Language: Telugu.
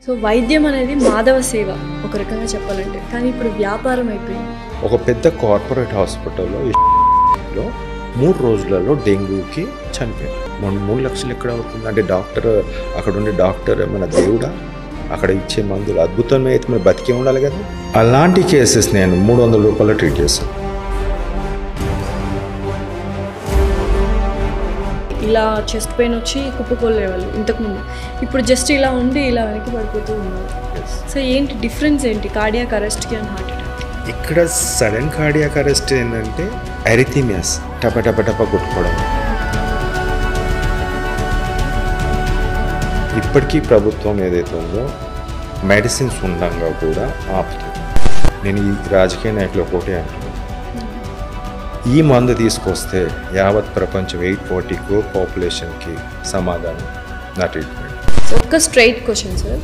సో వైద్యం అనేది మాధవ సేవ ఒక రకంగా చెప్పాలంటే, కానీ ఇప్పుడు వ్యాపారం అయిపోయింది. ఒక పెద్ద కార్పొరేట్ హాస్పిటల్లో 3 రోజులలో డెంగ్యూకి చనిపోయాడు. 3 లక్షలు ఎక్కడ అవుతుంది అంటే డాక్టర్ అక్కడ ఉండే డాక్టర్ మన దేవుడా, అక్కడ ఇచ్చే మందులు అద్భుతమే అయితే మరి బతికే ఉండాలి కదా. అలాంటి కేసెస్ నేను 300 రూపాయలు ట్రీట్ చేస్తాను. ఇలా చెస్ట్ పెయిన్ వచ్చి కుప్పకోలేవాళ్ళు ఇంతకుముందు, ఇప్పుడు జస్ట్ ఇలా ఉండి ఇలా వెనక్కి పడిపోతూ ఉన్నారు. సో ఏంటి డిఫరెన్స్ ఏంటి కార్డియాక్ అరెస్ట్కి అండ్ హార్ట్ అటాక్? ఇక్కడ సడన్ కార్డియాక్ అరెస్ట్ ఏంటంటే అరిథమియాస్ టప కొట్టుకోవడం. ఇప్పటికీ ప్రభుత్వం ఏదైతే ఉందో మెడిసిన్స్ ఉండగా కూడా ఆపుతుంది. నేను ఈ రాజకీయ నాయకులు ఒకటే అంటున్నాను, ఈ మందు తీసుకొస్తే యావత్ ప్రపంచం 840 crore పాపులేషన్కి సమాధానం నా ట్రీట్మెంట్. సో ఒక్క స్ట్రైట్ క్వశ్చన్ సార్,